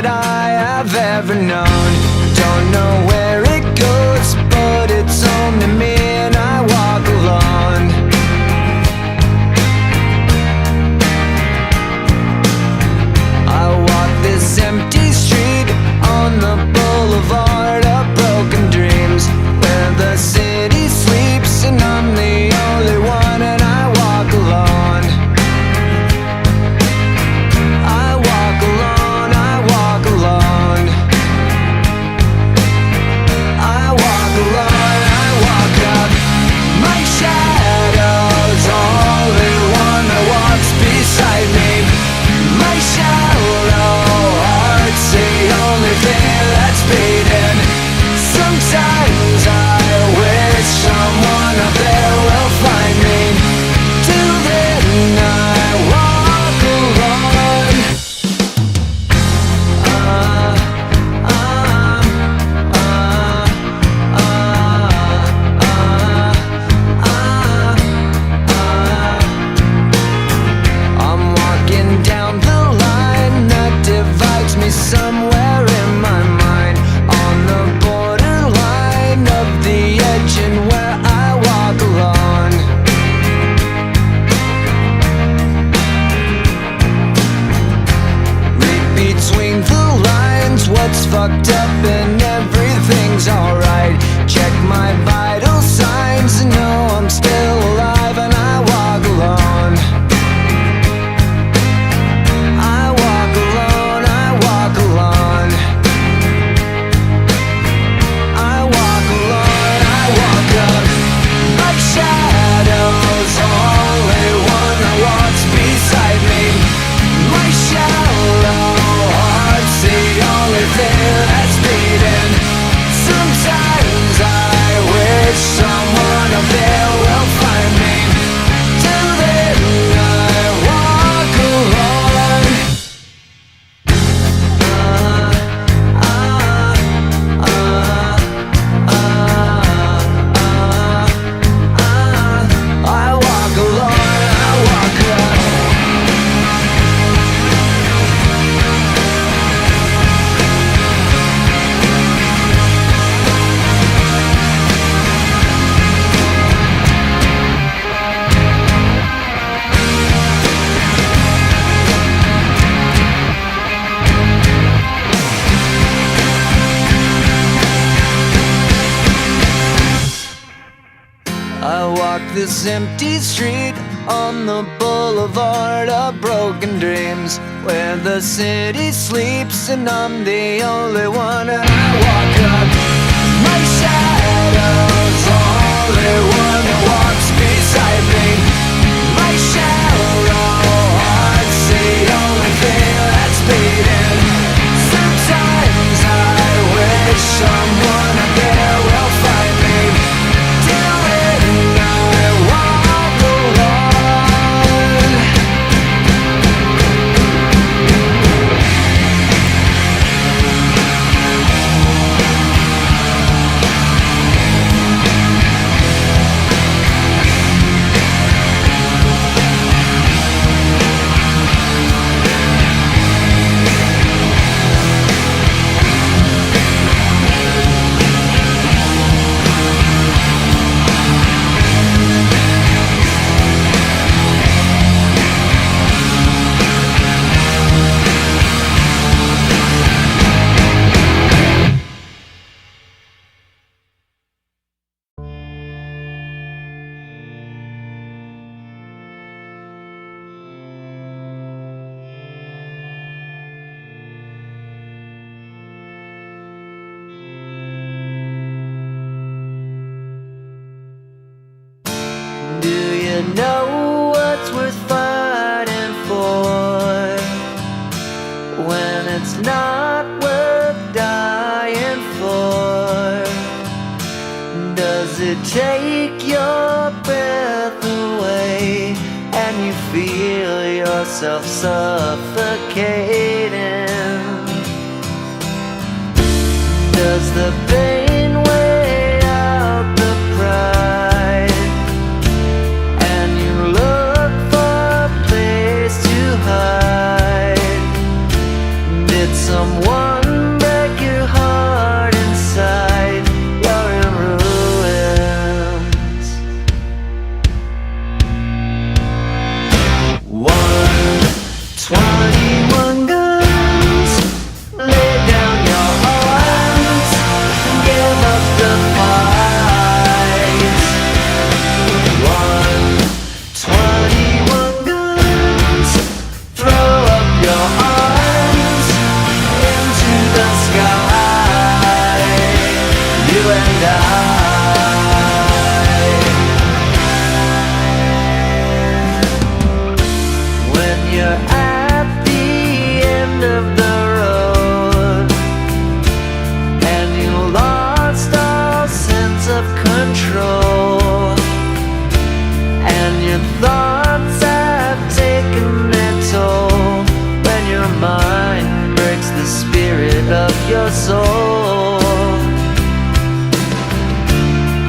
that I have ever known. Don't know where it goes, but it's home to me, and I walk alone. I walk this empty street on the boulevard of broken dreams, where the city sleeps and I'm the only one, and I walk alone. I walk alone, I walk alone. I walk alone, I walk up. My shadow's only one that walks beside me. My shallow heart's the only thing that's beating. Sometimes I wish someone up there will find me. Till then I walk alone. I'm walking down the line that divides me somewhere in my mind, on the borderline of the edge and where I walk alone. Read between the lines what's fucked up and everything's alright. Check my vital signs and know I'm still alive, and I walk alone. I walk alone, I walk alone. I walk alone, I walk up. My shadow's only one that walks beside me. My shallow heart's the only thing that's beating. Sometimes I wish someone up there will find me. Till then I walk alone. I walk alone, I walk up. I walk this empty street on the boulevard of broken dreams, where the city sleeps and I'm the only one, and I walk up. My shadow's only one that walks beside me. My shallow heart's the only thing that's beating. Sometimes I wish someone up there will find me. Till then I walk alone. Do you know what's worth fighting for when it's not worth dying for? Does it take your breath away and you feel yourself suffocating? Does the pain weigh out the pride? Someone and I. When you're at the end of the road and you lost all sense of control, and your thoughts have taken their toll, when your mind breaks the spirit of your soul,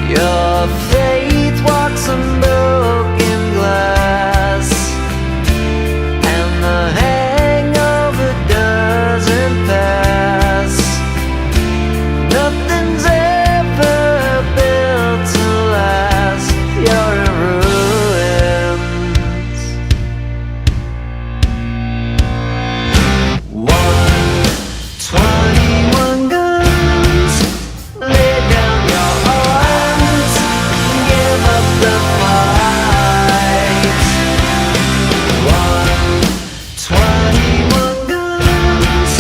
your faith walks on broken glass, and the hangover doesn't pass. Nothing's ever built to last. You're in ruins. 121 guns. Lay down your arms and give up the fight. 121 guns.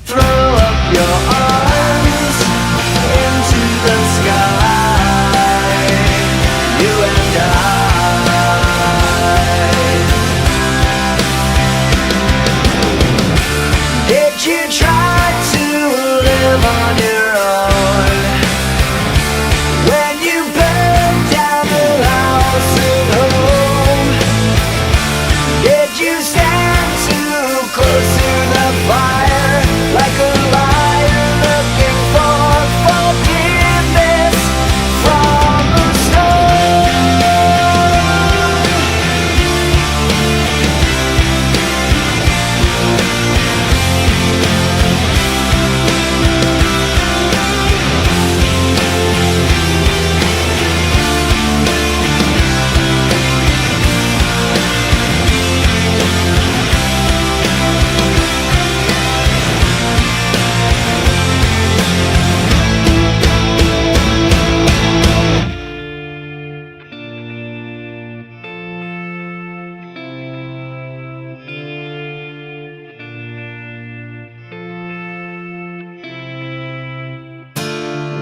Throw up your arms into the sky. You and I. Did you try to live on your own when you burned down the house at home? Did you stand too close to the fire like a liar looking for forgiveness from the stone?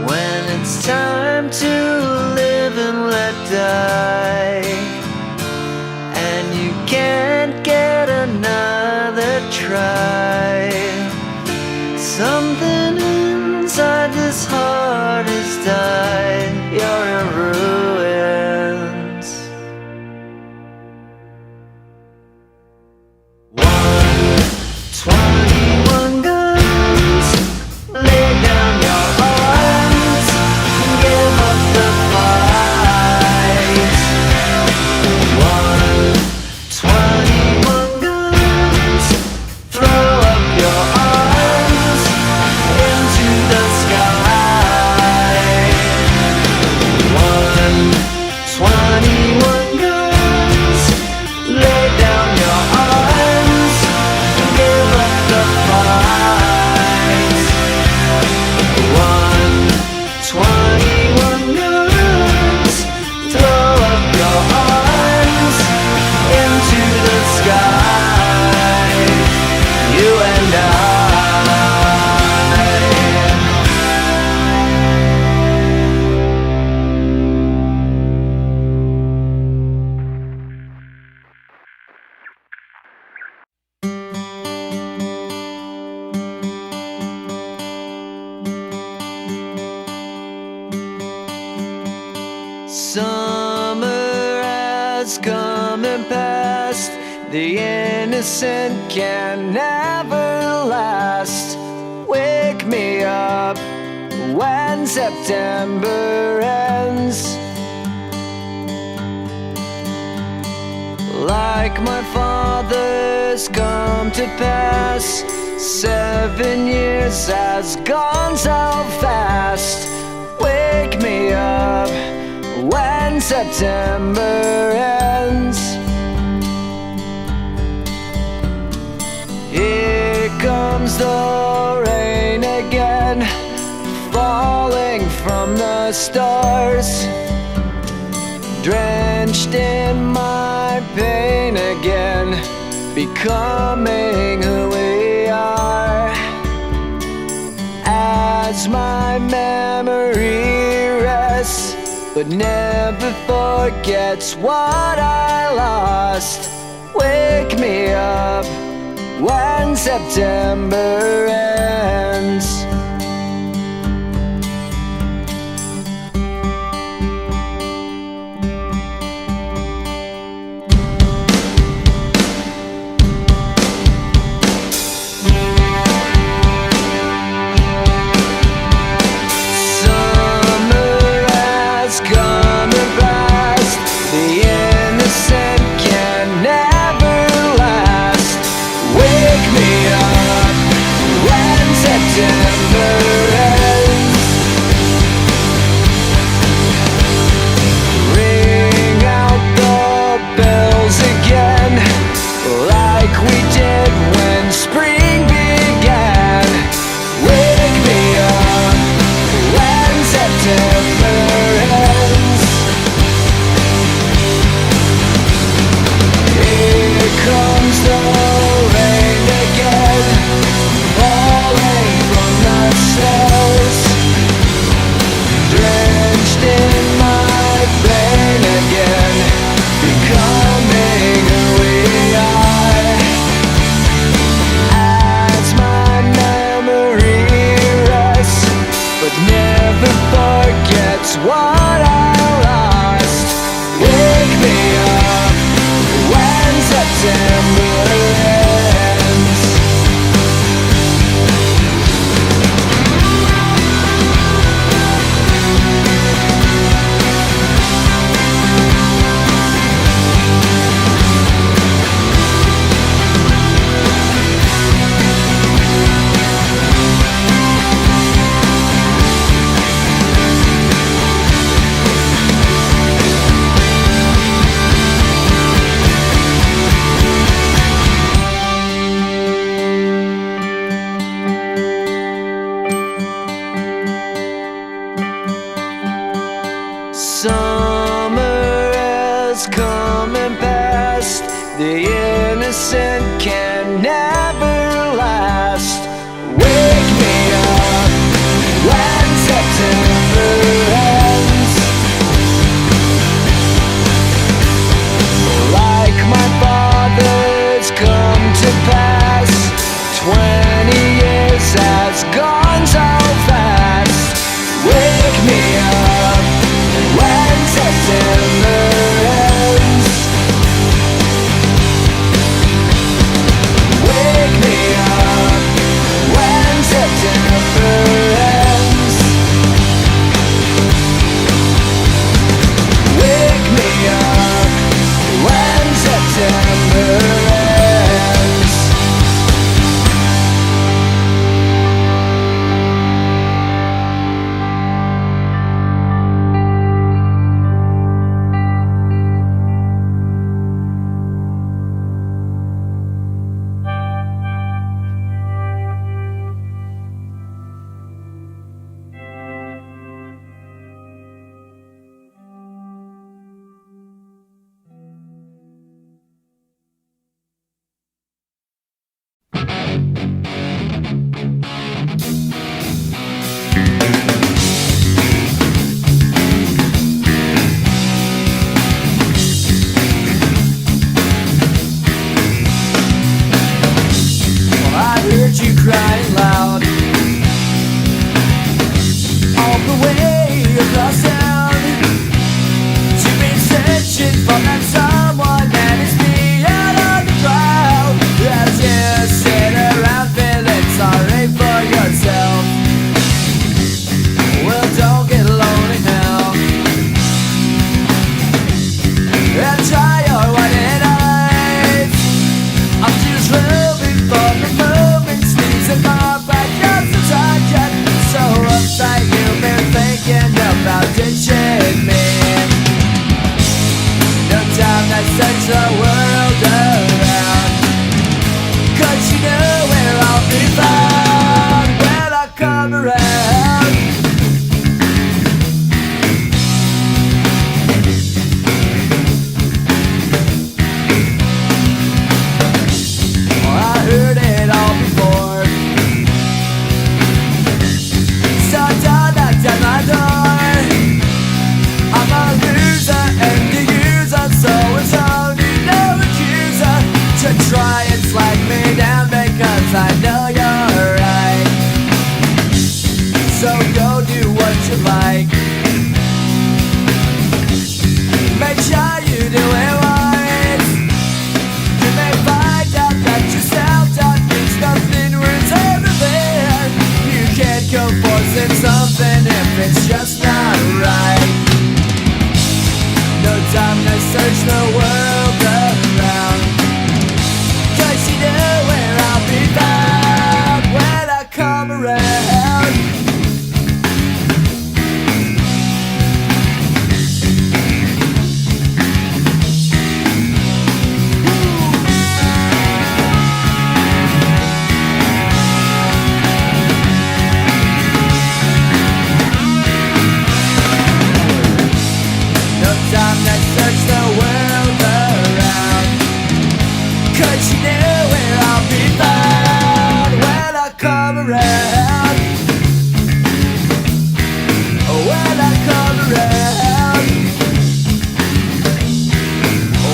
When it's time to live and let die, and you can't get another try, something inside this heart has died. You're in ruins. 121 guns. Lay down your arms and give up the fight. 121 guns. Throw up your arms into the sky. 121 guns. Lay down your arms and give up the fight. 121 guns. Throw up your arms into the sky. You and I. Summer has come and passed. The innocent can never last. Wake me up when September ends. Like my father's come to pass, 7 years has gone so fast. Wake me up when September ends. Here comes the rain again, falling from the stars, drenched in my pain again, becoming who we are. As my memory but never forgets what I lost. Wake me up when September ends. Wake me up come around, when I come around,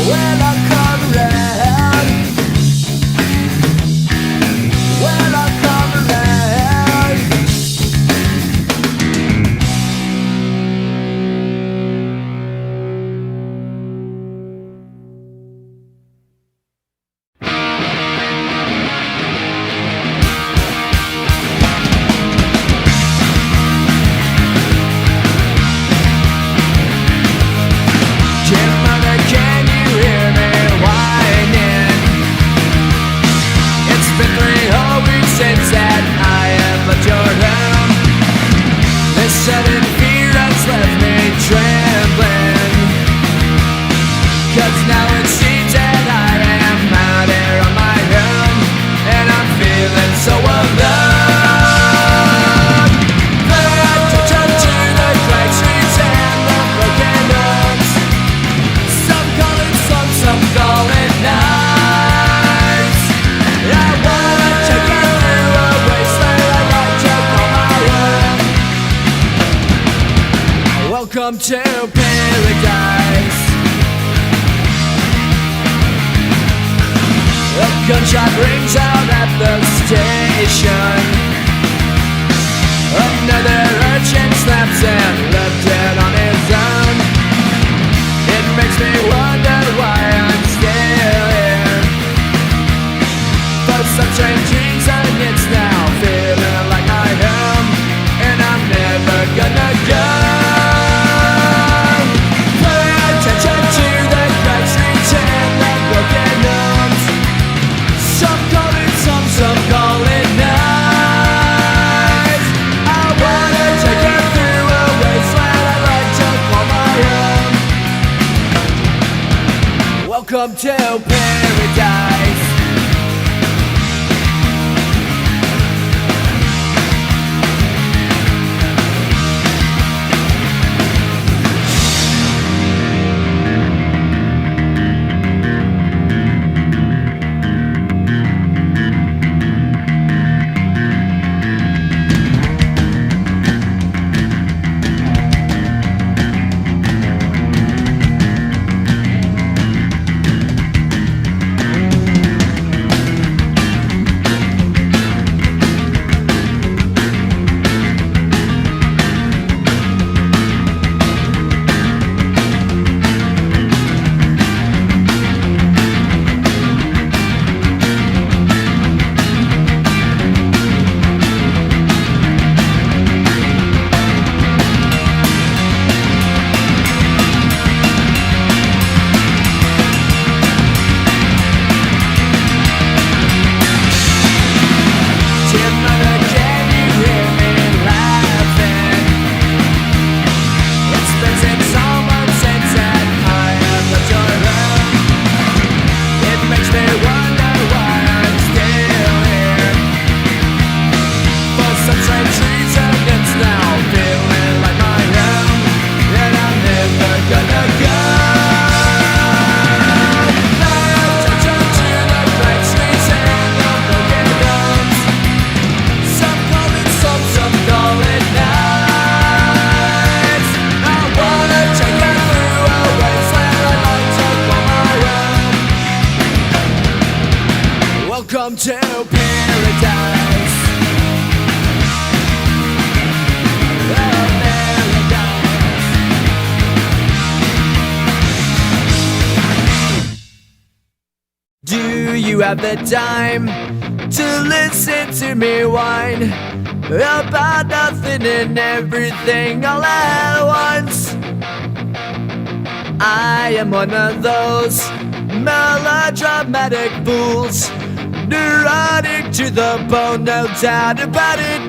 when I come around, when I come around. Can you hear me whining? It's been 3 whole weeks since that I have left your home. This sudden fear has left me trembling, 'cause now it seems that I am out here on my own, and I'm feeling so alone. Some call it nice. I wanna take you through a wasteland I like to call my own. Welcome to paradise. A gunshot rings out at the station. Another urchin snaps and left dead on his own. It makes me wonder why I'm still here. For some strange reason it's now feeling like my home, and I'm never gonna go. Pay attention to the cracked streets and the broken homes. Some call it some call it nice. I wanna take you through a wasteland I like to call my own. Welcome to paradise. Welcome to paradise. Do you have the time to listen to me whine about nothing and everything all at once? I am one of those melodramatic fools, neurotic to the bone, no doubt about it.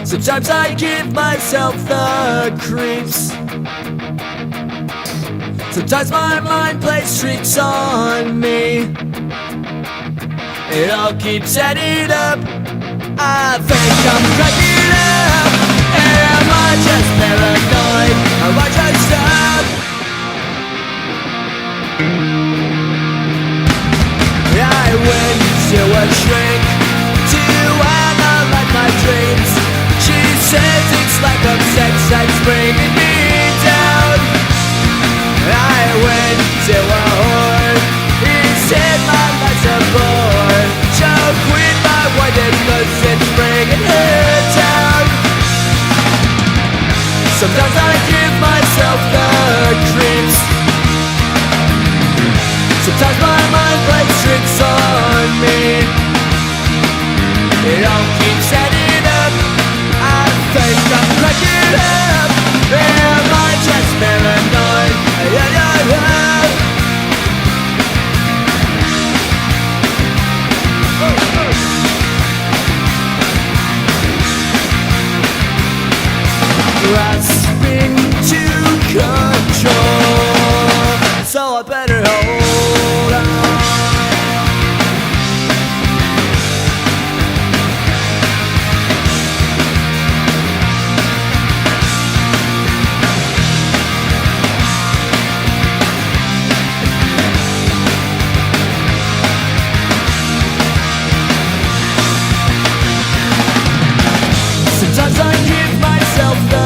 Sometimes I give myself the creeps. Sometimes my mind plays tricks on me. It all keeps adding up. I think I'm cracking up. Am I just paranoid? Am I just up? I went to to a shrink to analyze my dreams. She says it's lack of sex that's bringing me down. I went to a whore. He said my life's a bore. So quit my wedding cause it's bringing her down. Sometimes I give myself the creeps. Sometimes my mind plays tricks on me. It all keeps adding up. I think I'm cracking up. Am I just paranoid? Grasping to control, so I better hold on. Sometimes I give myself the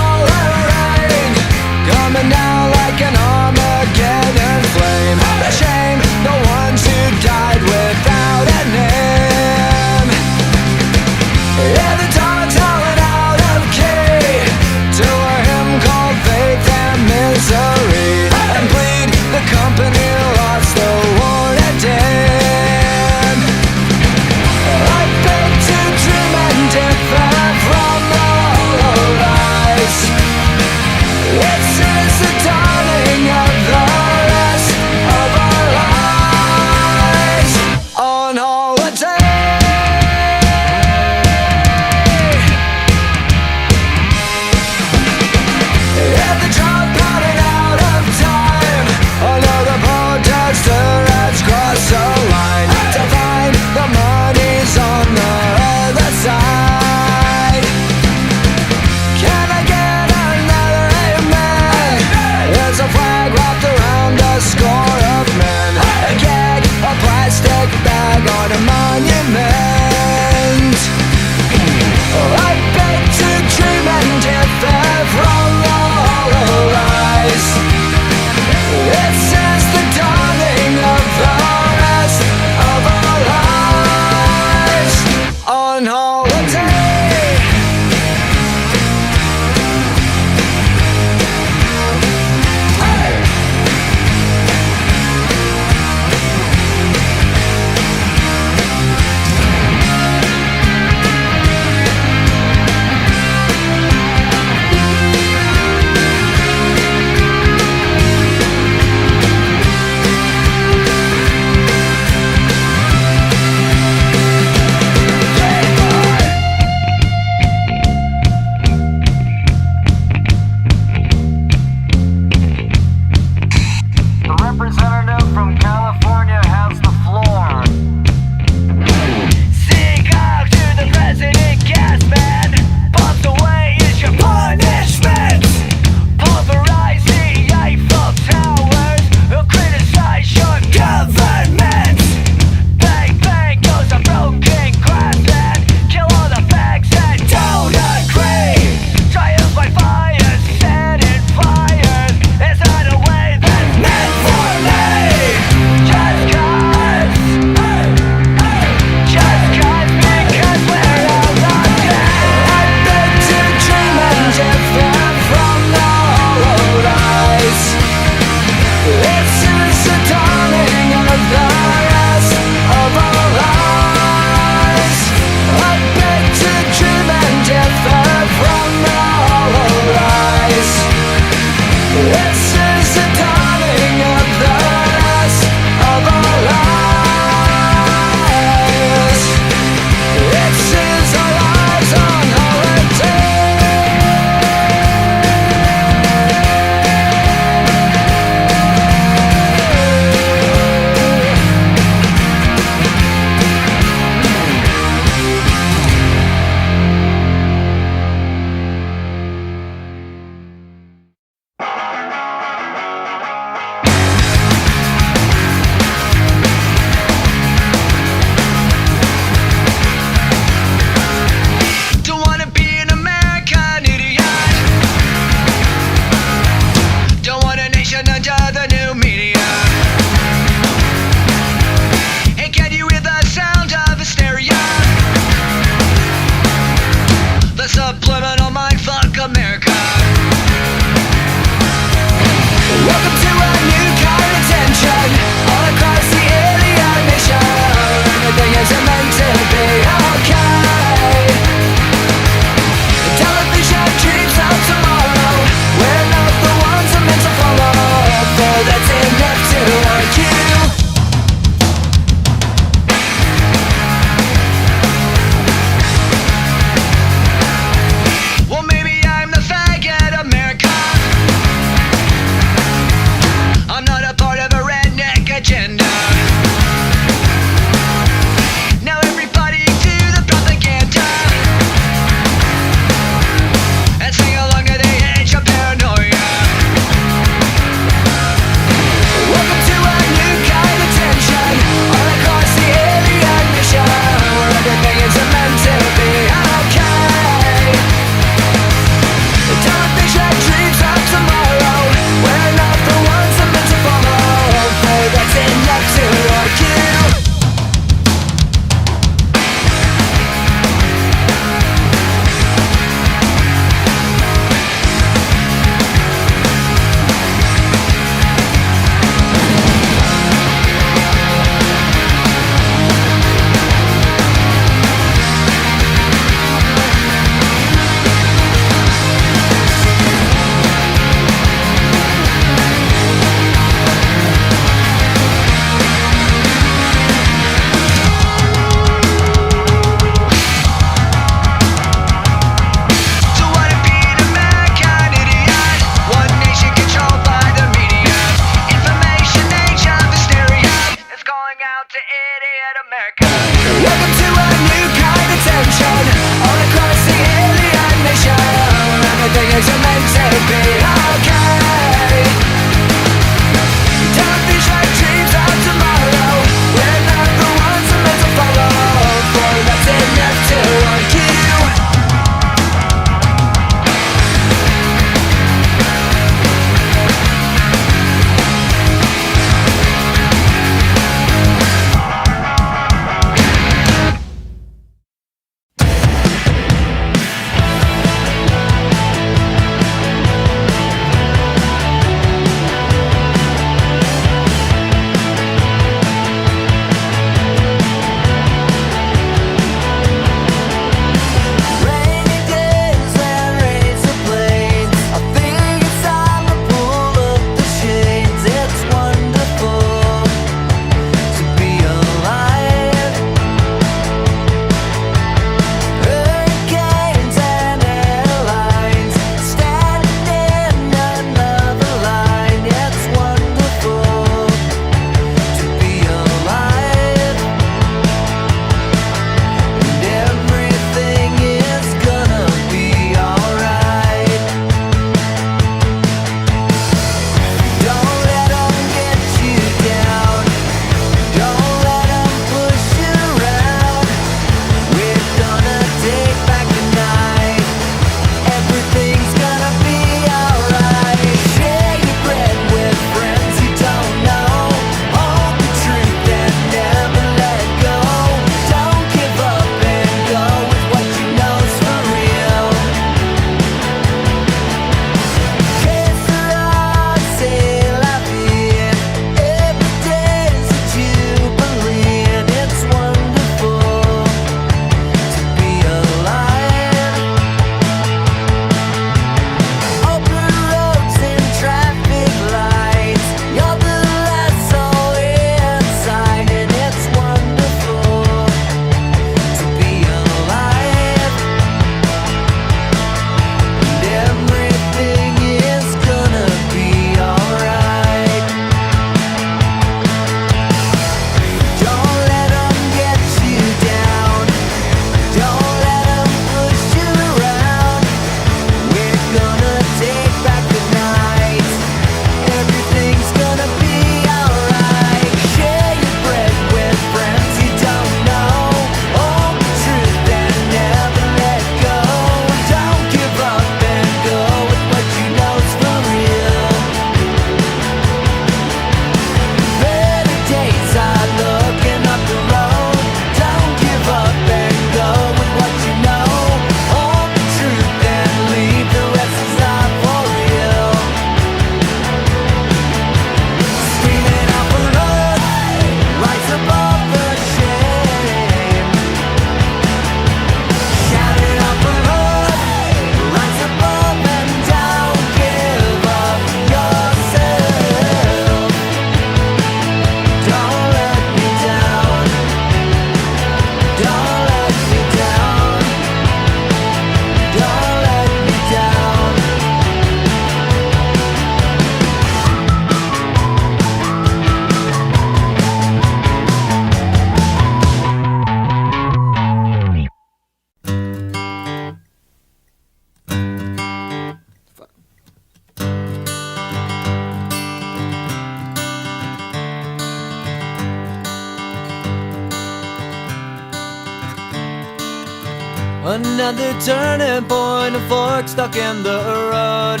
Another turning point, a fork stuck in the road.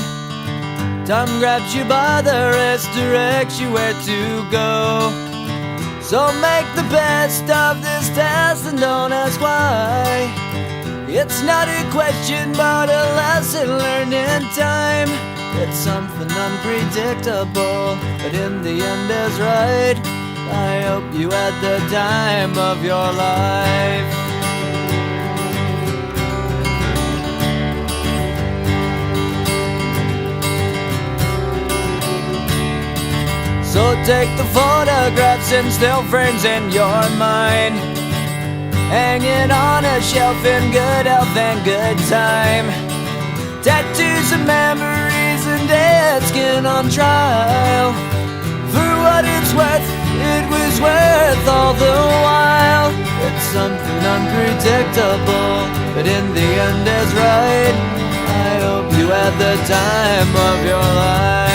Time grabs you by the wrist, directs you where to go. So make the best of this test and don't ask why. It's not a question but a lesson learned in time. It's something unpredictable, but in the end is right. I hope you had the time of your life. So take the photographs and still frames in your mind, hanging on a shelf in good health and good time. Tattoos of memories and dead skin on trial. For what it's worth, it was worth all the while. It's something unpredictable, but in the end is right. I hope you had the time of your life.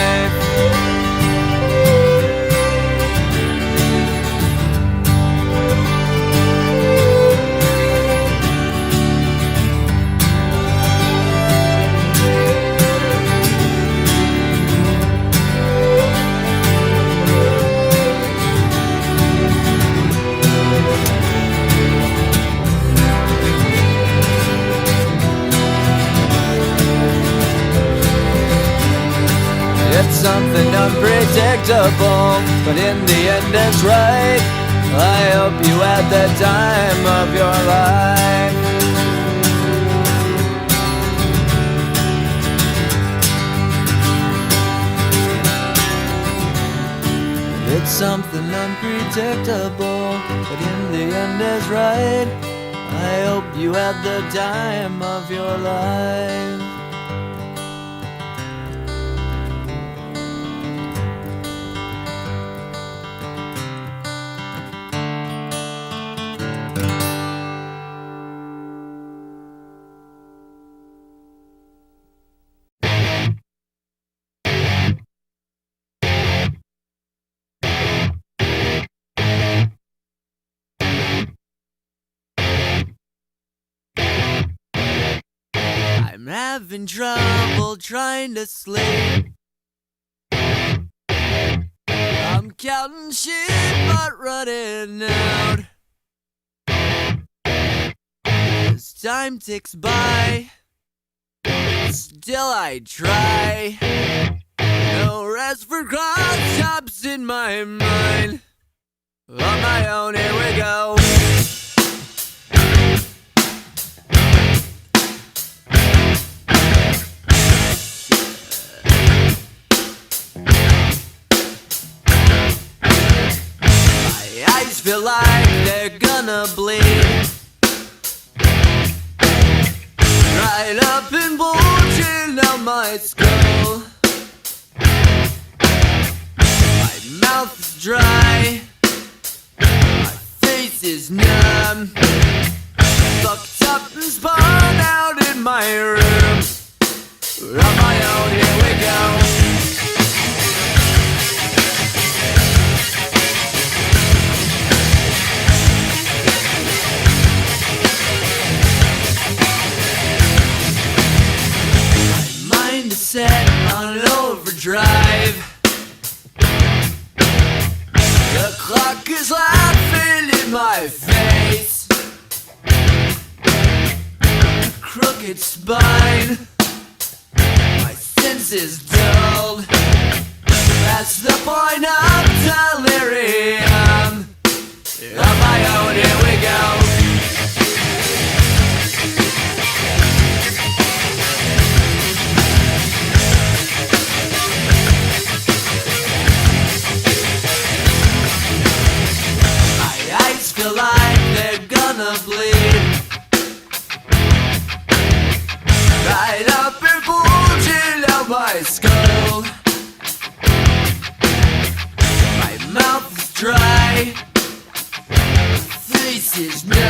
It's something unpredictable, but in the end it's right. I hope you had the time of your life. It's something unpredictable, but in the end is right. I hope you had the time of your life. I'm having trouble trying to sleep. I'm counting sheep but running out. As time ticks by, still I try. No rest for cross-tops in my mind. On my own, here we go. Eyes feel like they're gonna bleed right up and bulging out my skull. My mouth is dry, my face is numb, fucked up and spun out in my room. On my own, here we go. Set on overdrive. The clock is laughing in my face. Crooked spine, my senses dulled. That's the point of delirium. On my own, here we go. Feel like they're gonna bleed right up and bulging out my skull. My mouth is dry, face is numb.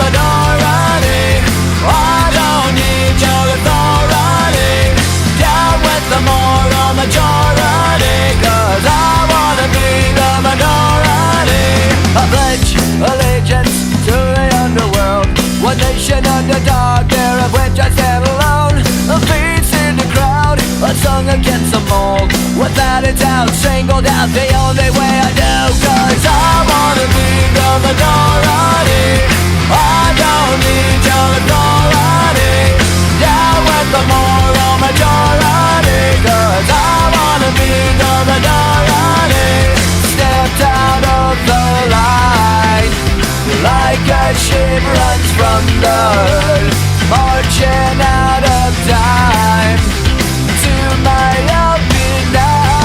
minority. I don't need your authority. Down with the moral majority, 'cause I wanna be the minority. I pledge allegiance to the underworld, one nation under dark, there of which I stand alone. A beats in the crowd, a song against the mold. Without a doubt, singled out the only way I do. 'Cause I wanna be the minority. I don't need your authority. Down with the moral majority, 'cause I wanna be the minority. Stepped out of the line, like a ship runs from the herd, marching out of time to my open now.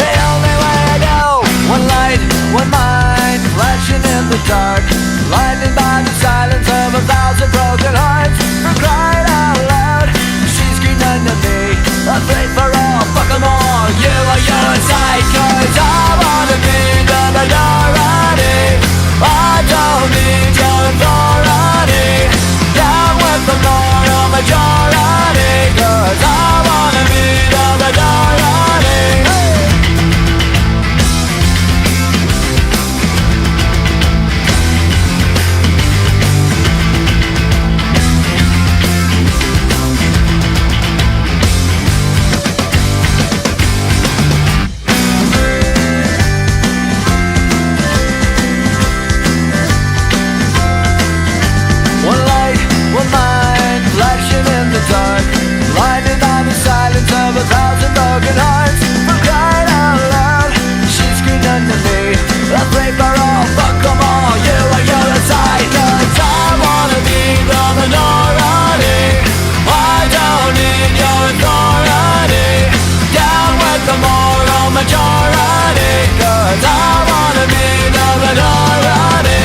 The only way I know, one light, one mind, flashing in the dark, blinded by the silence of 1,000 broken hearts. For crying out loud, she screamed unto me, a faith for all, fuck 'em all, you are your side. 'Cause I wanna be the minority. I don't need your authority. Down with the moral majority, 'cause I wanna be the minority. One light, one mind, flashing in the dark, blinded by the silence of 1,000 broken hearts. For crying out loud, she screamed unto me, a free for all, fuck 'em all, you are your side. 'Cause I wanna be the minority. I don't need your authority. Down with the moral majority, 'cause I wanna be the minority.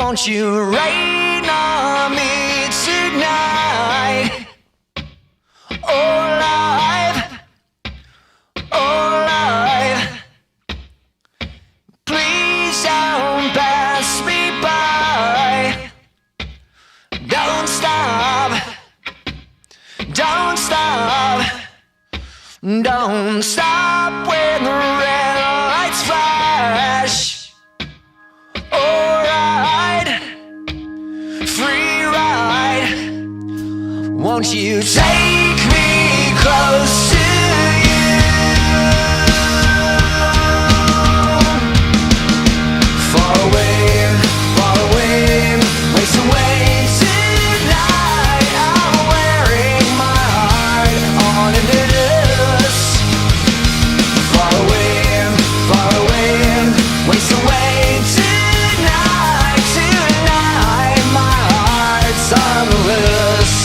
Won't you rain on me tonight? Oh, life, oh, life, please don't pass me by. Don't stop, don't stop, don't stop when the red lights flash. Alright, free ride. Won't you take me close to you? Far away, waste away tonight. I'm wearing my heart on a necklace. Far away, waste away tonight. Tonight, my heart's on the loose.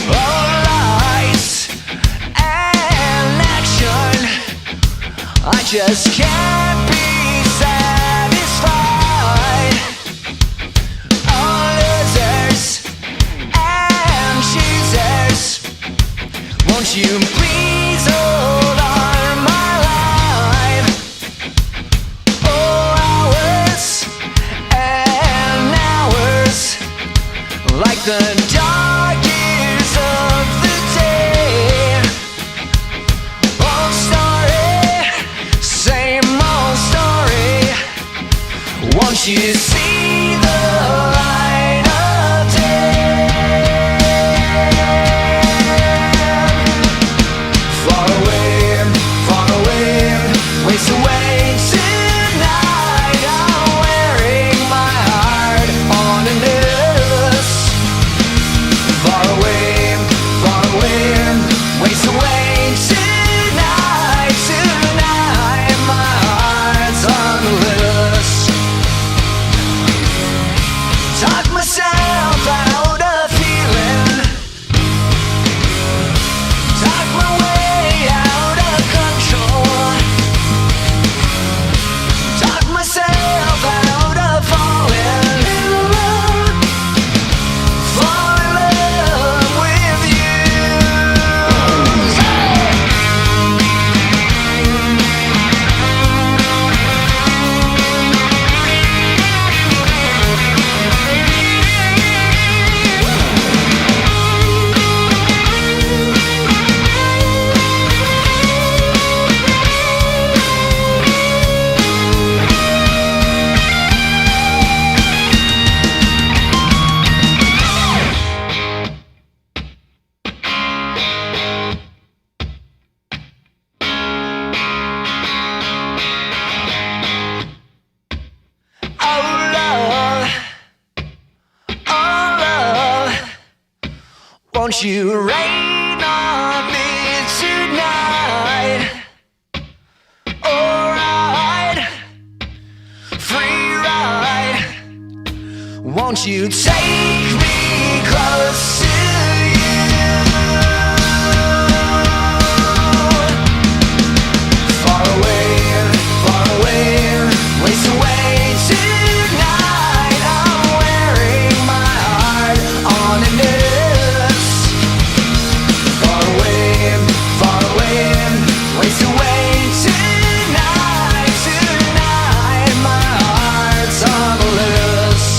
All lights and action, I just can't be satisfied. All losers and choosers, won't you please hold on my life? Oh, hours and hours, like the dark years of the day. Old story, same old story. Won't you see the light of day? Far away, waste away tonight. I'm wearing my heart on a necklace. Far away, waste away tonight. Tonight, my heart's on the loose. Talk myself out of feeling, talk my way out of control, talk myself out of falling in love, fall in love with you. Oh love, won't you rain on me tonight? Alright, free ride. Won't you take me close to you? Far away, waste away tonight. I'm wearing my heart on a necklace. Far away, waste away tonight. Tonight, my heart's on the loose.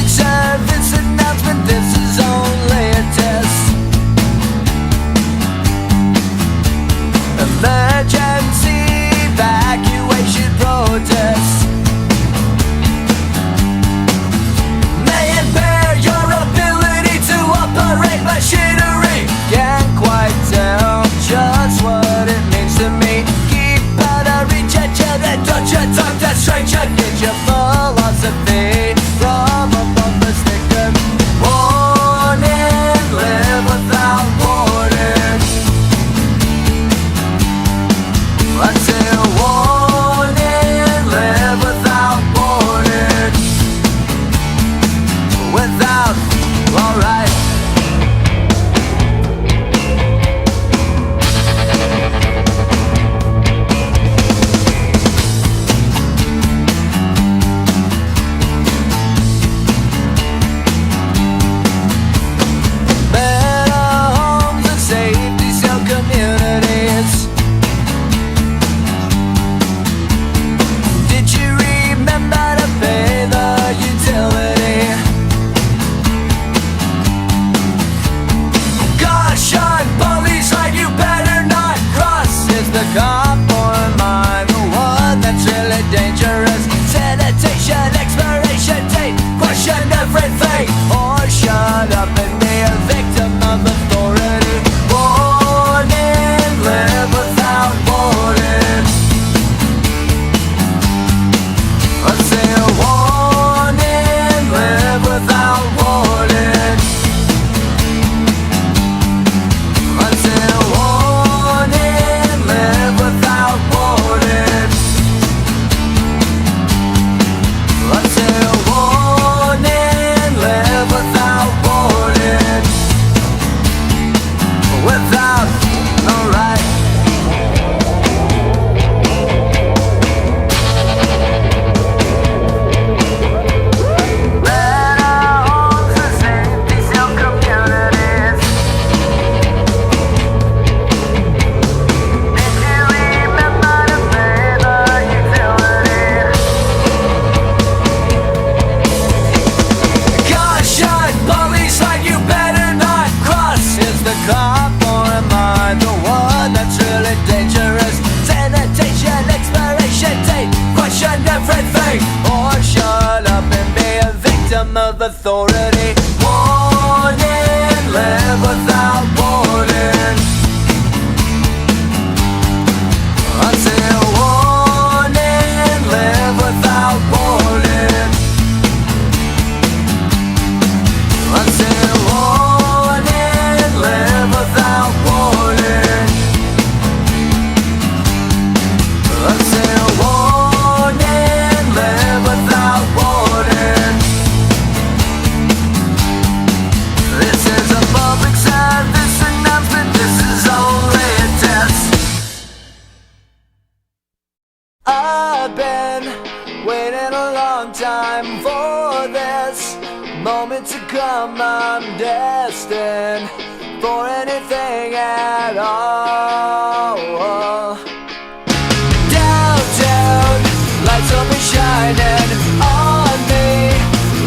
public service announcement, this is only a test. Emergency evacuation protest may impair your ability to operate machinery. Can't quite tell just what it means to me. Keep out of reach at children, don't you talk to stranger. Get your philosophy from a bumper sticker. Warning, live without warning. Until warning, live without warning. Without, alright. Authority. Warning, live without warning. Until warning, live without warning. Until warning, live without warning. Until warning, live without warning. This is a public service announcement, this is only a test. I've been waiting a long time for this moment to come. I'm destined for anything at all. Downtown, lights will be shining on me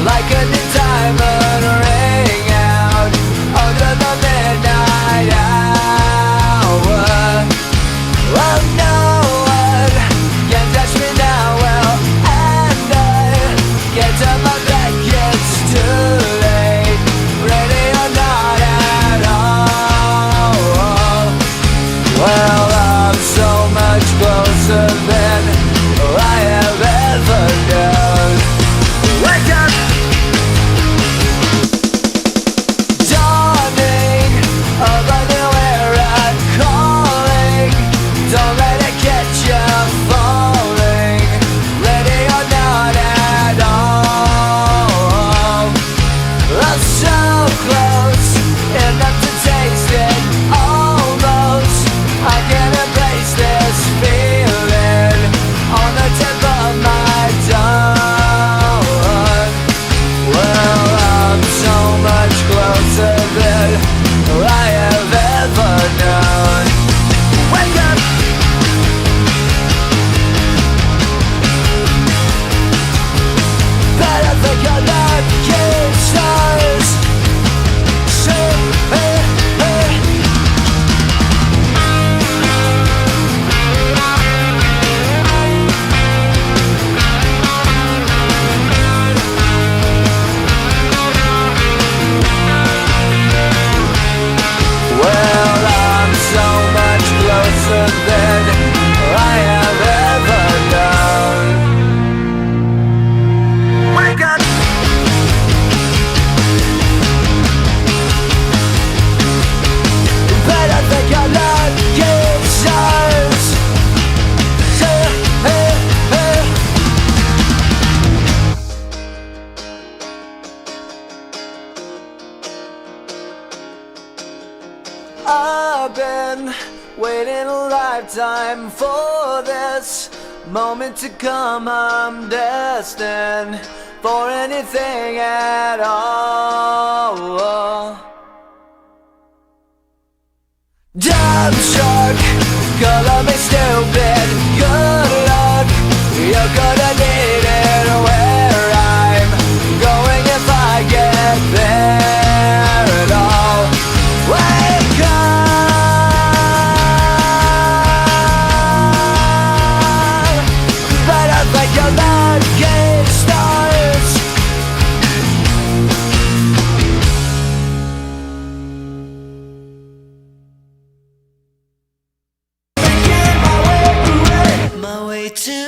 like a new diamond ring out under the midnight hour. Well, no one can touch me now. Well, and I get to my back, it's too late. Ready or not at all. Well, I've been waiting a lifetime for this moment to come. I'm destined for anything at all. Dumb shark, color me stupid. Good luck, you're gonna need it. Where I'm going if I get there at all. Wake up, but I think your lucky stars. Making my way to you.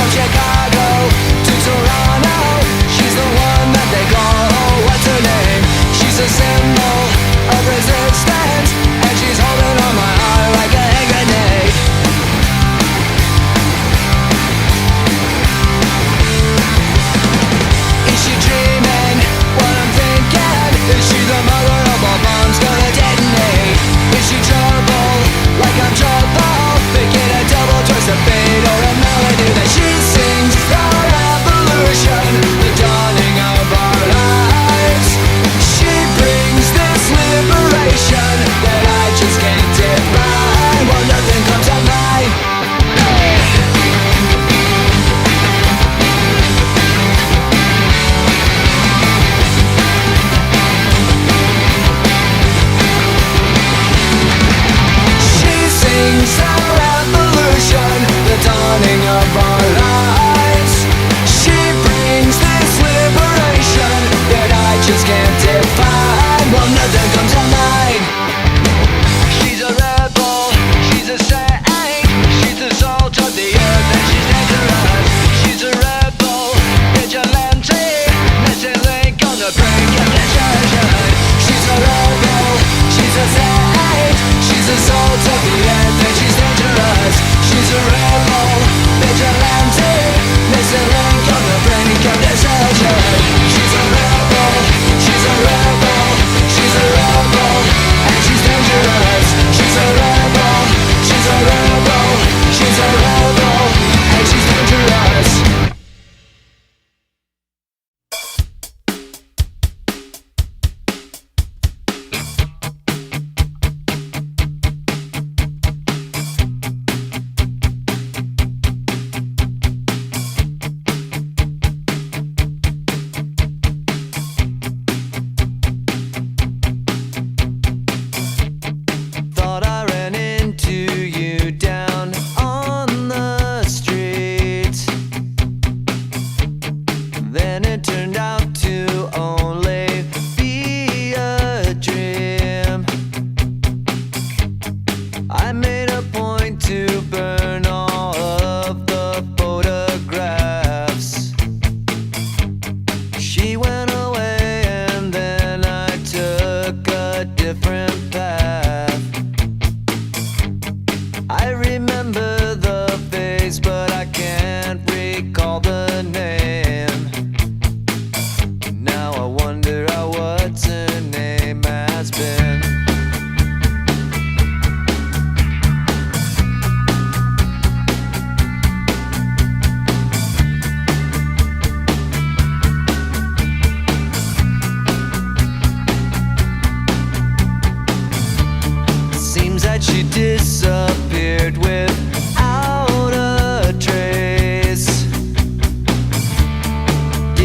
Chicago to Toronto, she's the one.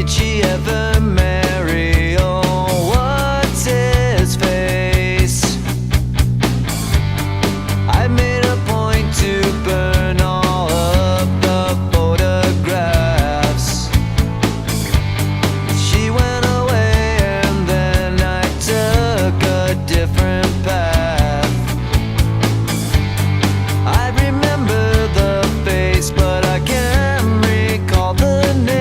Did she ever marry? Oh, what's his face? I made a point to burn all of the photographs. She went away and then I took a different path. I remember the face, but I can't recall the name.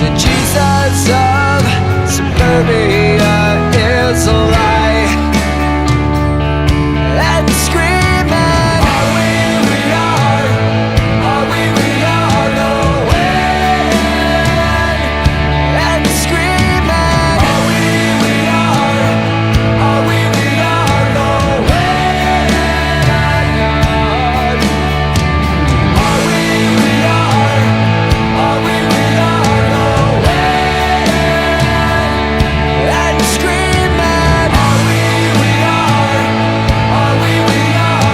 The Jesus of suburbia is a lie. And screaming, are we are the wind? And screaming, are we are the wind? Are we are the wind? And screaming, are we are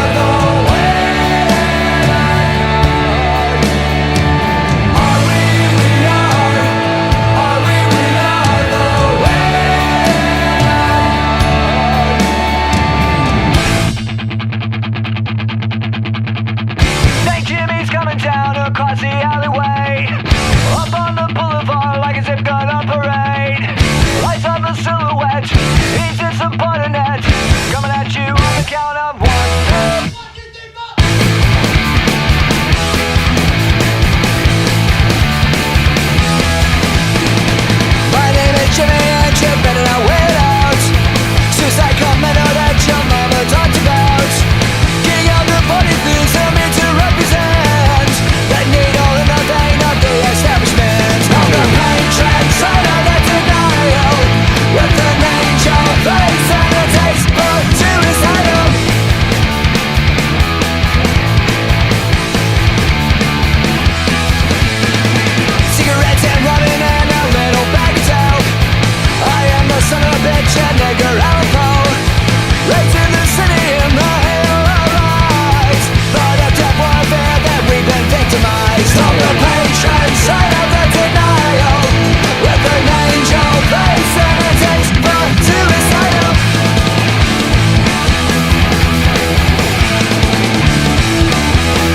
the St. Jimmy's coming down across the alleyway, up on the boulevard like a zip gun on parade. Lights up a silhouette, he's disappointed, coming at you on the count of 1, 2. My name is Jimmy and you better not wait out. Suicide commando that your mama talked about. King of the 43s, I'm here to represent that needle in the vein of the establishment. On the pain track, side of the denial, with an angel face and a taste for suicidal. Cigarettes and rubbing and a little bag of dope. I am the son of a bitch and nigger alcohol. Raised in the city in the hill of lies. Thought of death warfare that we've been victimized. On the patron side of the denial, with an angel face and a taste for suicidal.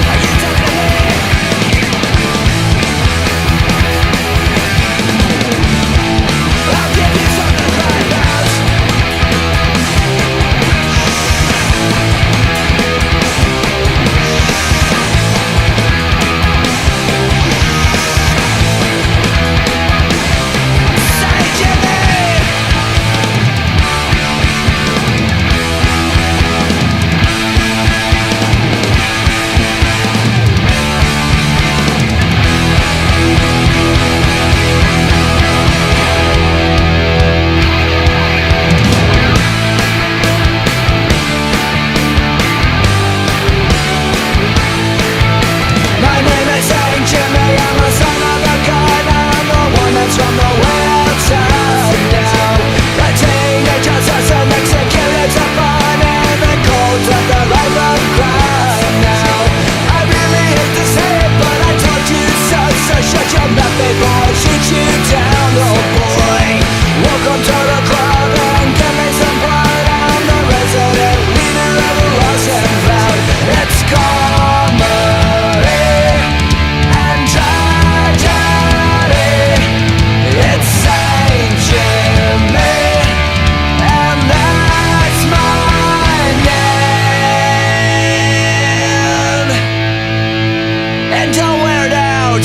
Are you talking to me? I'll give you something to cry about. Say Jimmy. My name is Saint Jimmy, I'm the son of a gun. I'm the one that's from the website now. The teenagers are some executed to fun in the cold of the life of crime now. I really hate to say it, but I told you so. So shut your mouth before I shoot you down, oh boy. Welcome to the club and give me some blood. I'm the resident leader of the lost and found. It's comedy and tragedy. It's Saint Jimmy, and that's my name. And don't wear it out.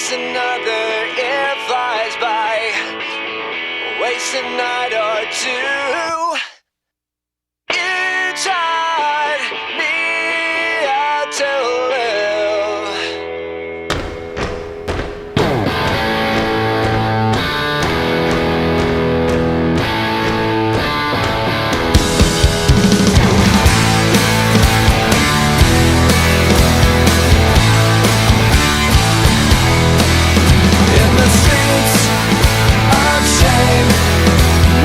case another year flies by, waste a night or two. You taught me how to live. In the streets of shame,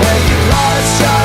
where you lost your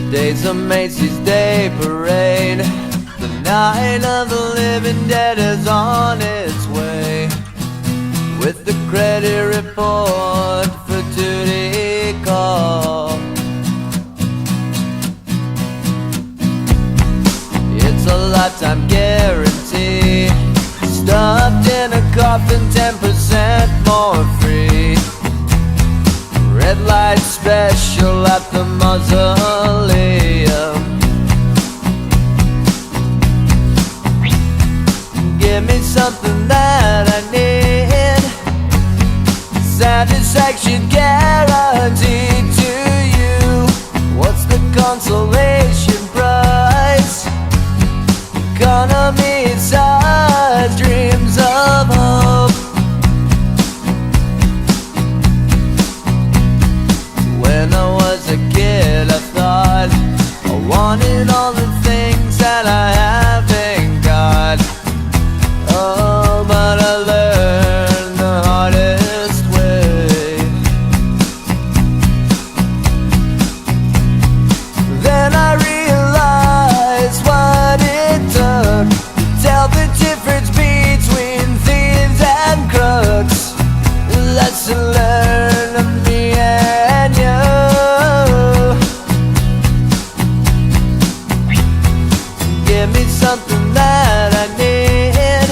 Today's a Macy's Day Parade. The night of the living dead is on its way, with the credit report for duty call. It's a lifetime guarantee, stuffed in a coffin, 10% more free. Red light special at the mausoleum. Give me something that I need, satisfaction guaranteed to you. What's the consolation prize? Economy size, dreams of hope. When I was a kid, I thought I wanted all the things that I haven't got. Oh, but I learned the hardest way. Then I realized what it took to tell the difference between thieves and crooks. Lesson learned of me and you. Give me something that I need,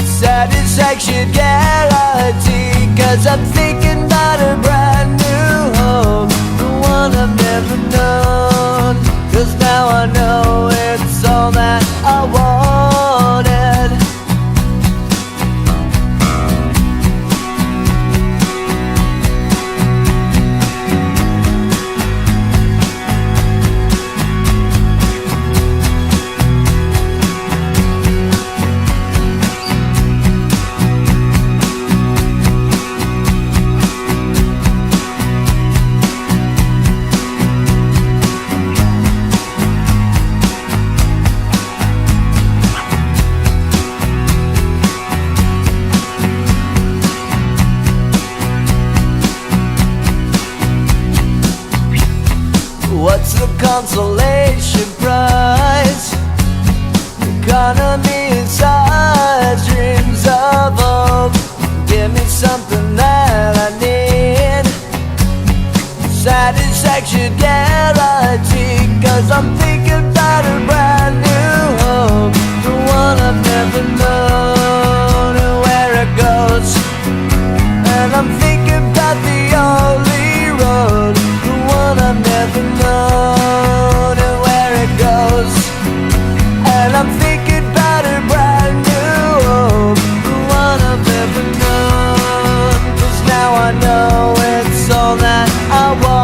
satisfaction guarantee. Cause I'm thinking about a brand new home, the one I've never known. Cause now I know it's all that I wanted. What's the consolation prize? Economy size, dreams of hope. Give me something that I need, satisfaction guaranteed. Cause I'm thinking about a brand new home, the one I've never known and where it goes. And I'm thinking about the only road, the one I've never known and where it goes. And I'm thinking about a brand new home, the one I've never known. Cause now I know it's all that I wanted.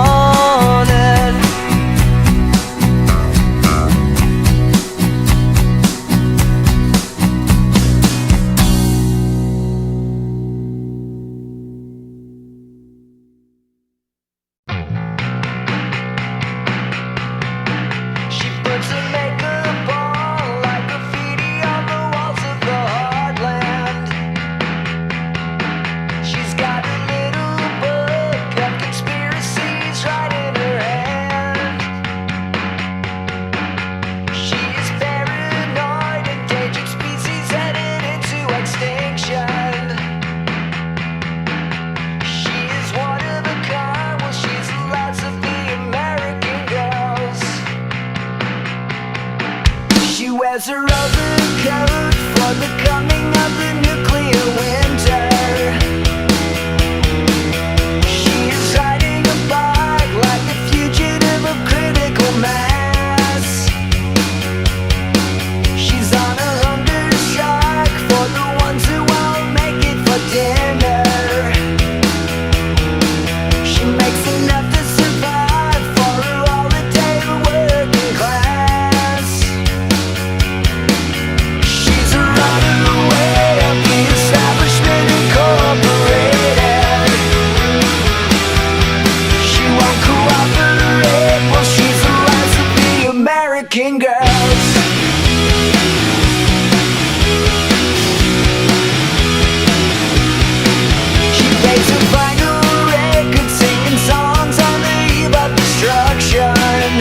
She puts her makeup on like graffiti on the walls of the heartland. She's got a little book of conspiracies right in her hand. She is paranoid, endangered species headed into extinction. She is one of a kind, well she's the last of the American girls. She wears her overcoat for the coming of the nuclear winter. She is riding a bike like a fugitive of critical mass. She's on a hunger strike for the ones who won't make it for dinner. She makes enough to survive for her holiday working class. She's a runaway of the establishment incorporated. She won't cooperate, well she's the last of the American girls. She plays her final record, singing songs on the eve of destruction.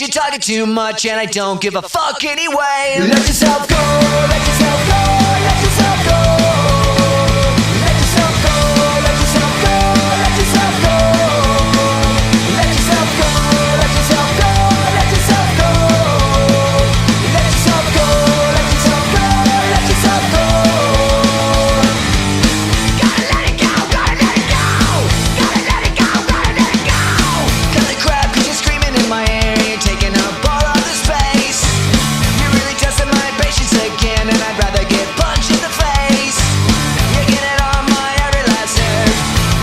you're talking too much and I don't give a fuck anyway. Let yourself go, let yourself go, let yourself go. Let yourself go, let yourself go, let yourself go. Let yourself go, let yourself go, let yourself go. Let yourself go, let yourself go, let yourself go. Gotta let it go, gotta let it go. Gotta let it go, gotta let it go. Cut the crap cause you're screaming in my ear. You're taking up all of the space. You're really testing my patience again, and I'd rather get punched in the face. You're getting on my every last nerve.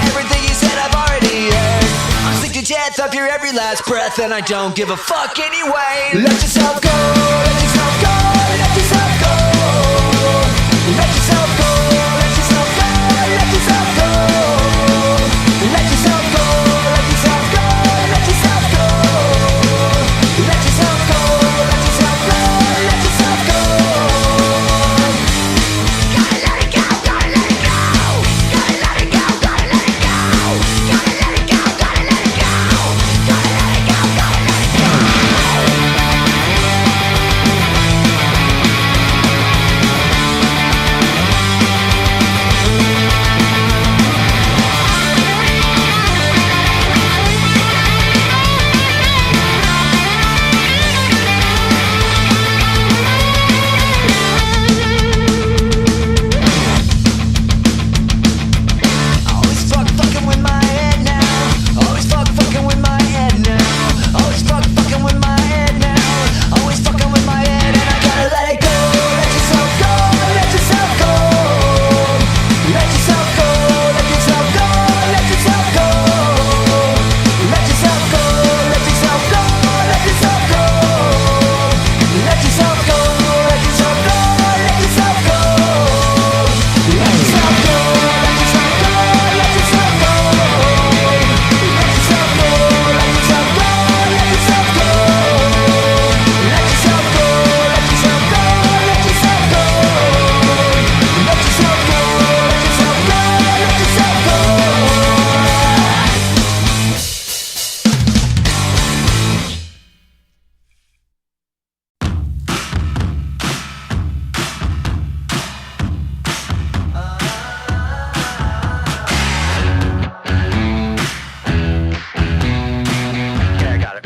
Everything you said I've already heard. I'm sick to death of your every last breath, and I don't give a fuck anyway. Let yourself go, let yourself go, let yourself go. Let yourself go, let yourself go, let yourself go. Let yourself go, let yourself go, let yourself go. Let yourself go, let yourself go, let yourself go. Gotta let it go, gotta let it go. Gotta let it go, gotta let it go. Gotta let it go, gotta let it go. Gotta let it go, gotta let it go. Always fucking with my head now. Always fucking with my head now. Always fucking with my head now. Always fucking with my head, and I gotta let it go. Let yourself go, let yourself go. Let yourself go, let yourself go, let yourself go. Let yourself go, let yourself go, let yourself go. Let yourself go, let yourself go, let yourself go. Let yourself go, let yourself go, let yourself go. Let yourself go, let yourself go, let yourself go. Let yourself go, let yourself go, let yourself go. Let yourself go, let yourself go, let yourself go. Yeah, I got it.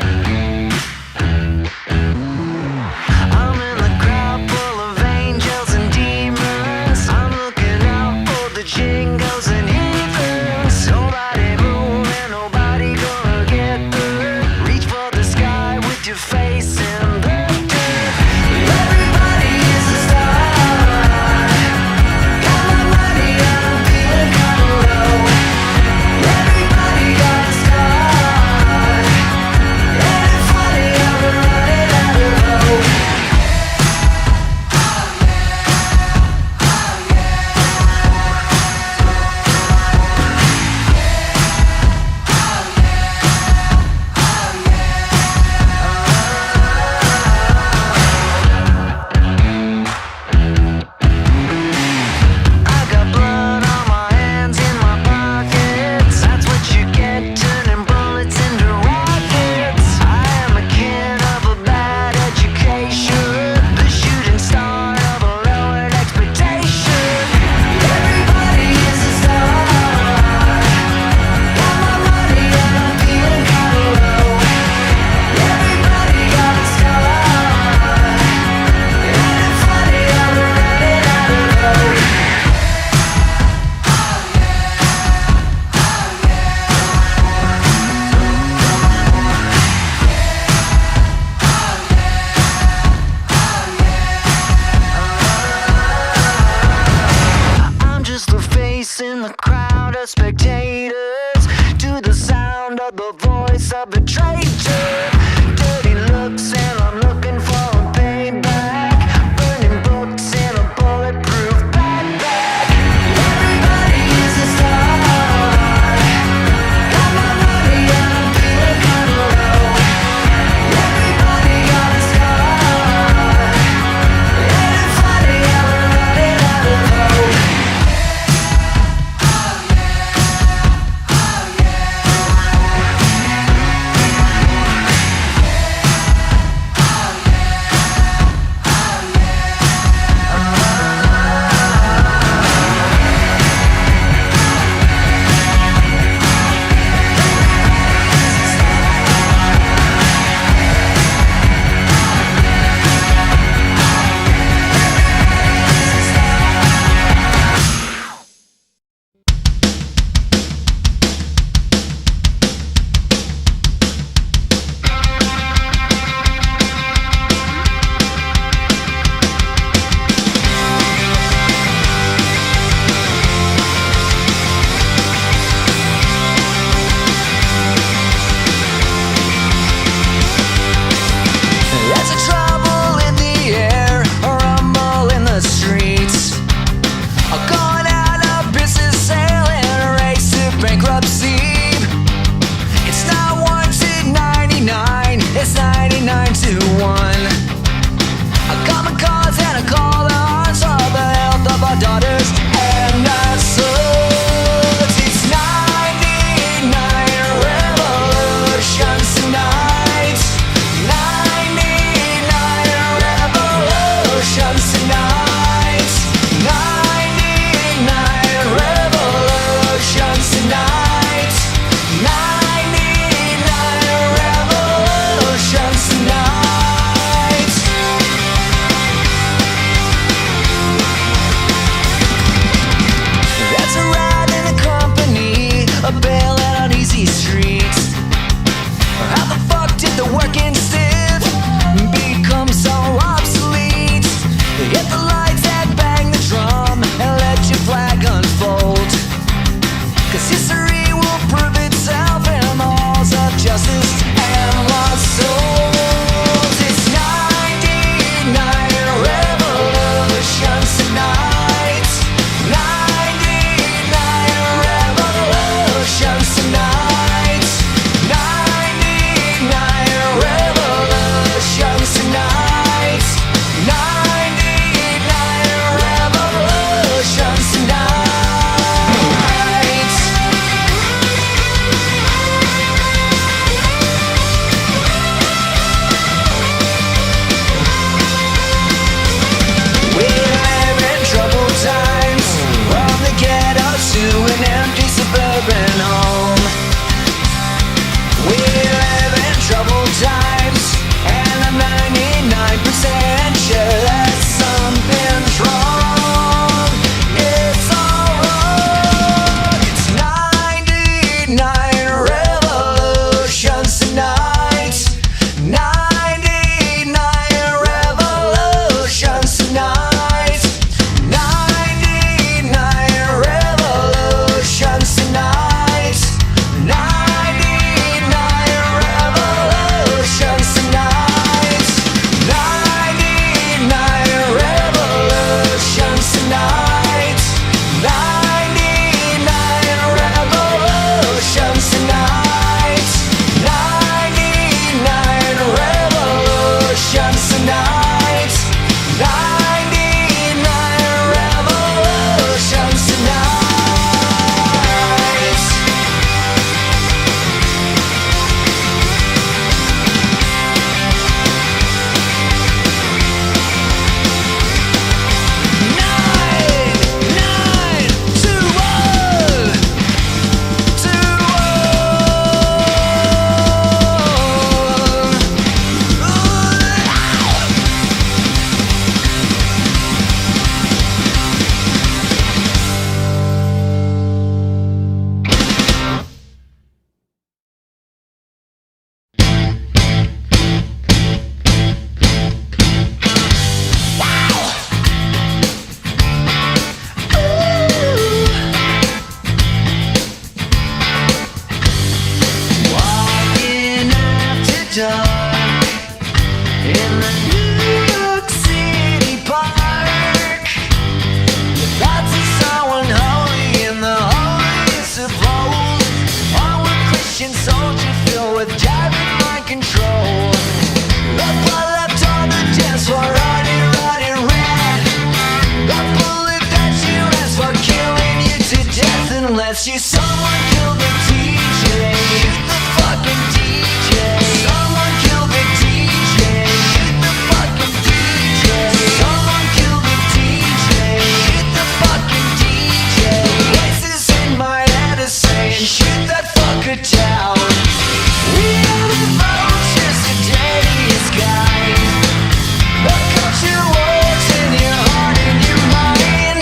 I'm in the crowd full of angels and demons. I'm looking out for the jingles and heathens. Nobody moving, nobody gonna get hurt. Reach for the sky with your face in the dirt. Everybody is a star. Got my money and I'm feeling kinda low. Everybody got a star. And it's funny how we're running out of hope. I got blood on my hands, in my pockets. That's what you get, turning bullets into rockets. I am a kid of a bad education, the shooting star of a lowered expectation. Everybody is a star. Got my money and I'm feeling kinda low. Everybody got a star. And it's funny how we're running out of hope. I'm just the face in the crowd of spectators, to the sound of the voice of a traitor. Dirty looks and I'm looking for a payback. Burning books in a bulletproof backpack. Everybody is a star. Got my money and I'm feeling kinda low. Everybody got a star. And it's funny how we're running out of hope. Hit the lights and bang the drum and let your flag unfold. 'Cause history will prove itself in the halls of justice and lost souls. It's 99 revolutions tonight. 99 revolutions tonight. 99 revolutions tonight. 99 revolutions tonight. We live in troubled times, from the ghetto to an empty suburban home. We live in troubled times, and I'm 99% sure that something's wrong. It's all wrong. It's 99 revolutions tonight. 99 revolutions tonight. 99 revolutions tonight. 99 revolutions tonight. 99 revolutions tonight. 99 revolutions tonight. 99 revolutions tonight. 99 revolutions tonight. Nine, 2, 1, 2, walking after dark in the New York City park. Your thoughts of someone holy in the holiest of holes. All a Christian soldier filled with driving mind control. The blood left on the dance floor, running, running red. The bullet that you asked for, killing you to death unless you someone killed the DJ. Shoot the fucking DJ. Someone killed the DJ. Shoot the fucking DJ. Someone killed the DJ. Shoot the fucking DJ. Voices in my head are saying, shoot that fucker down. We are the vultures, the deadliest kind. The culture wars in your heart and your mind.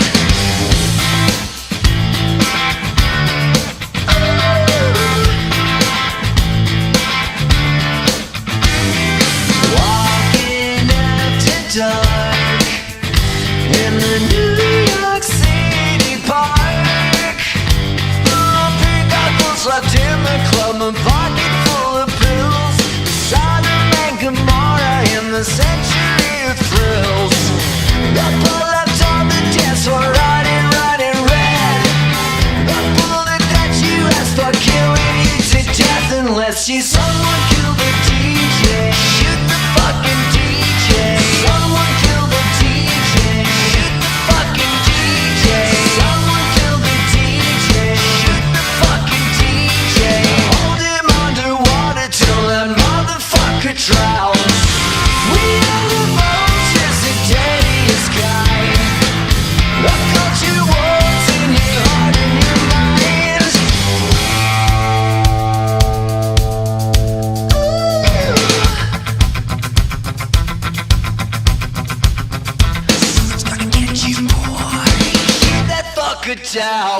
Walking after dark in the New York City park. Pink goggles left in the club, a pocket full of pills. Sodom and Gomorrah in the century of thrills. The blood left on the dance floor, running, running red. The bullet that you asked for, killing you to death unless you someone killed the DJ. Shoot the fucking DJ. Someone killed the DJ. Shoot the fucking DJ. Someone killed the DJ. Shoot the fucking DJ. Hold him underwater till that motherfucker drowns. We are the vultures, the deadliest kind. The culture wars in your heart and your mind. It's gonna get you, boy. Shoot that fucker down.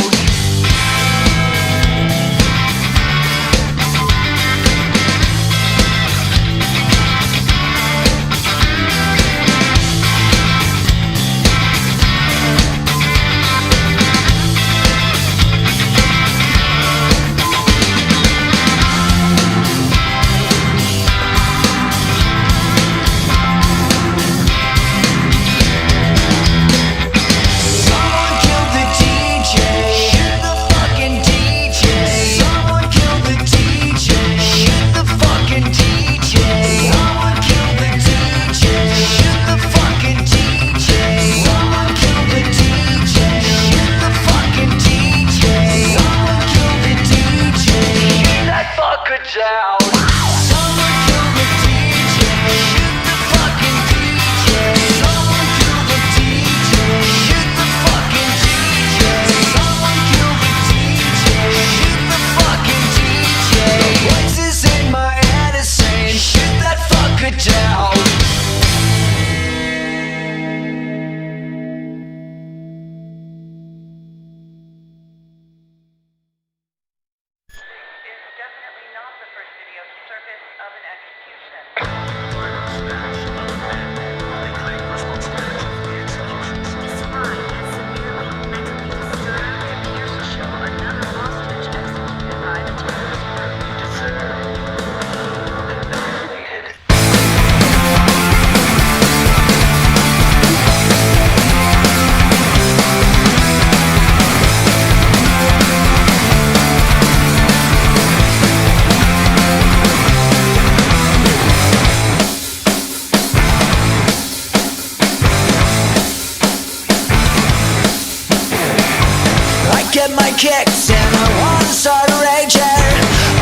get my kicks and I wanna start a rage here.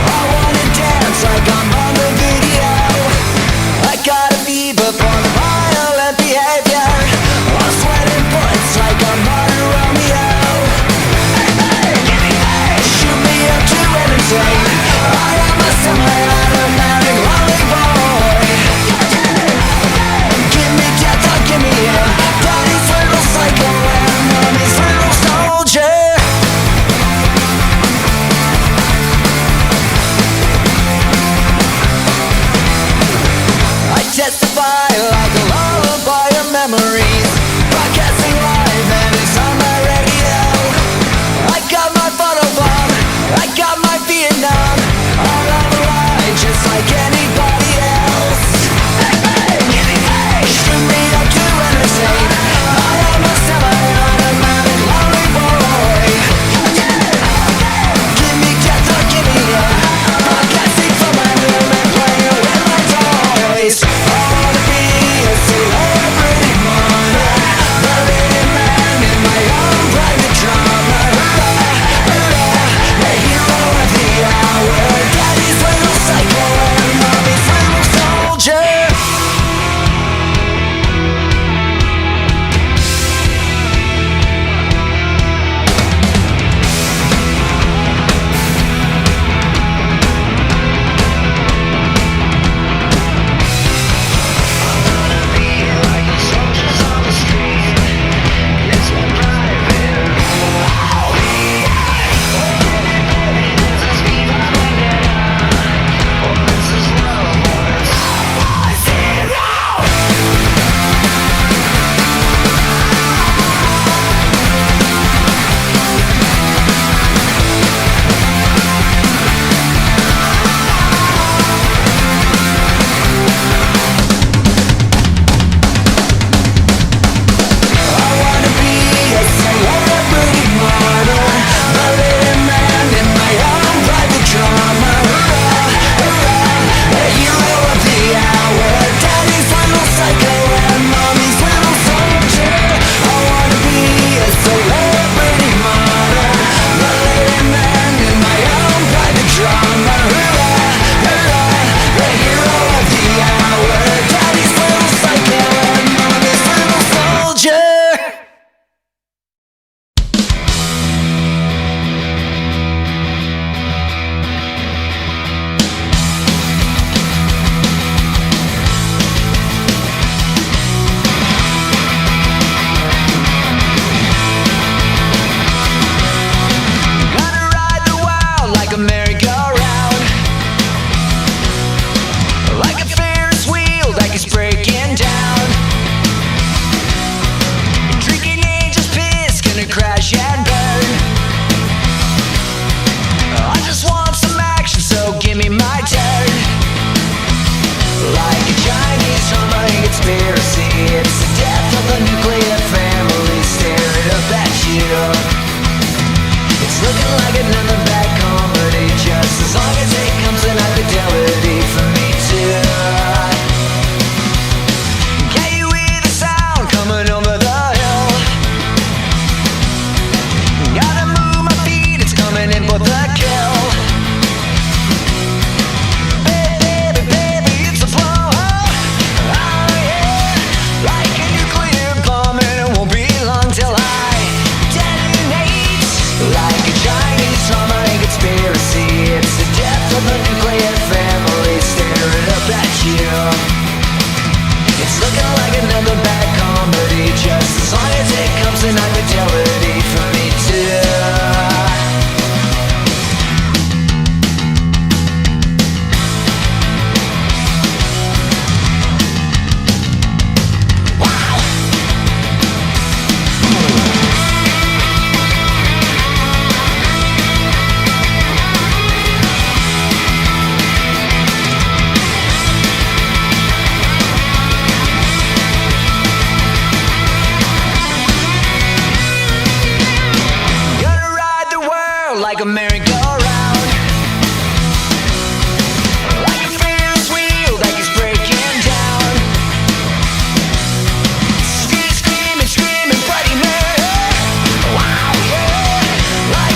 I wanna dance like I'm on the video. I got a fever for the violent behavior. I'm sweating bullets like I'm on a Romeo. Shoot me up to entertain. I am a semi-automatic lonely boy. Give me death or give me air. Daddy's little psycho and mommy's little soldier. I testify like a lullaby of memories, broadcasting live and it's on my radio. I got my photobomb, I got my Vietnam. I'll have a ride just like anybody else. Shoot me up to entertain. I am a semi-automatic lonely boy. Give me death or give me air. Broadcasting from my room and playing with my toys. I wanna be a celebrity mother, the leading man in my own private drama. The hero of the hour, daddy's little psycho and mommy's little soldier. Like a merry-go-round, like a Ferris wheel that keeps breaking down. Screaming, screaming, Bloody Mary. Wow, yeah. Like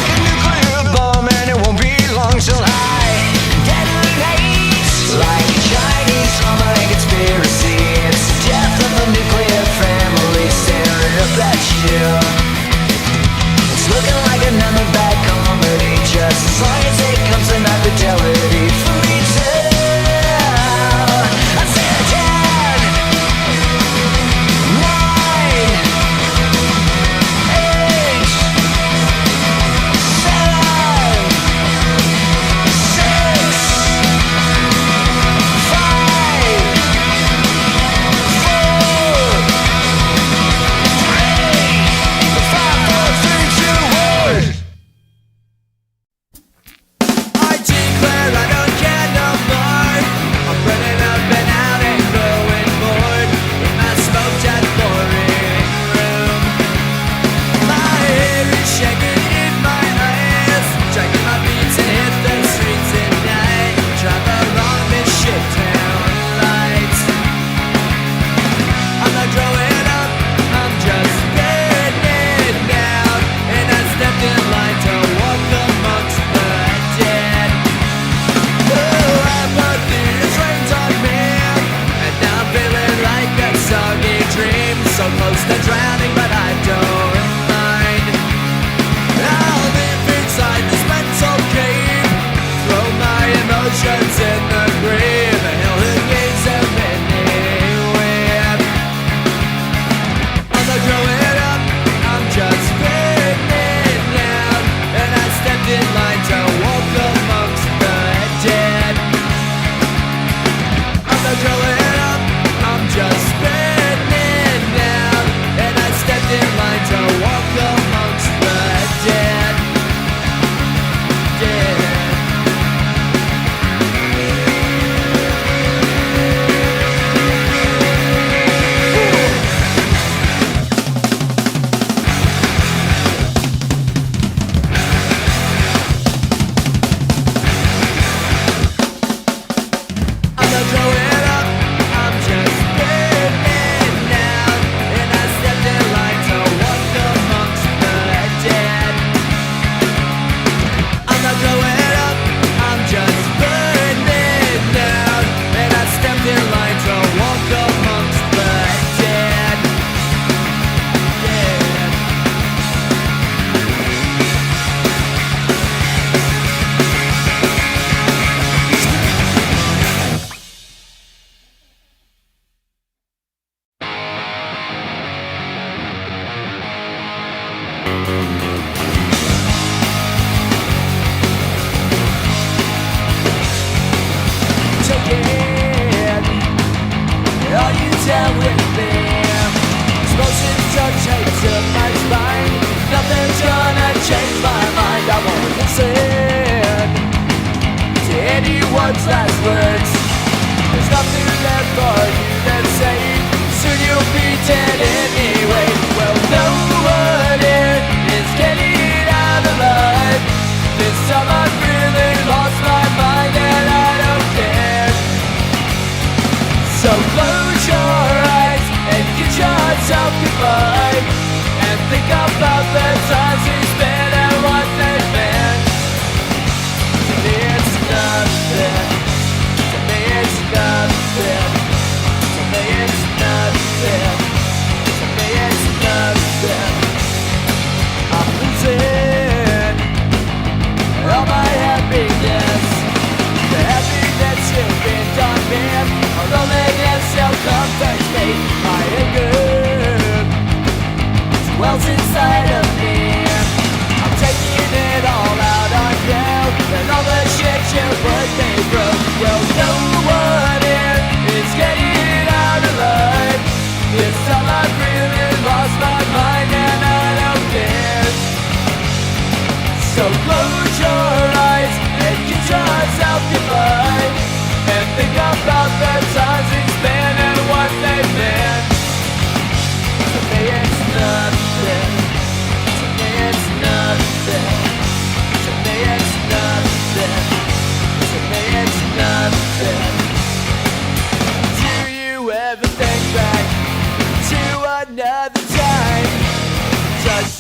walk amongst the dead.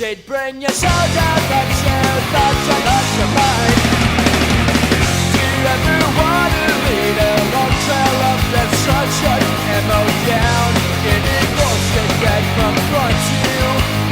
It bring your soul down, but you thought you lost your mind. Do you ever want to lead a long trail of destruction and mow down any bullshit that confronts you?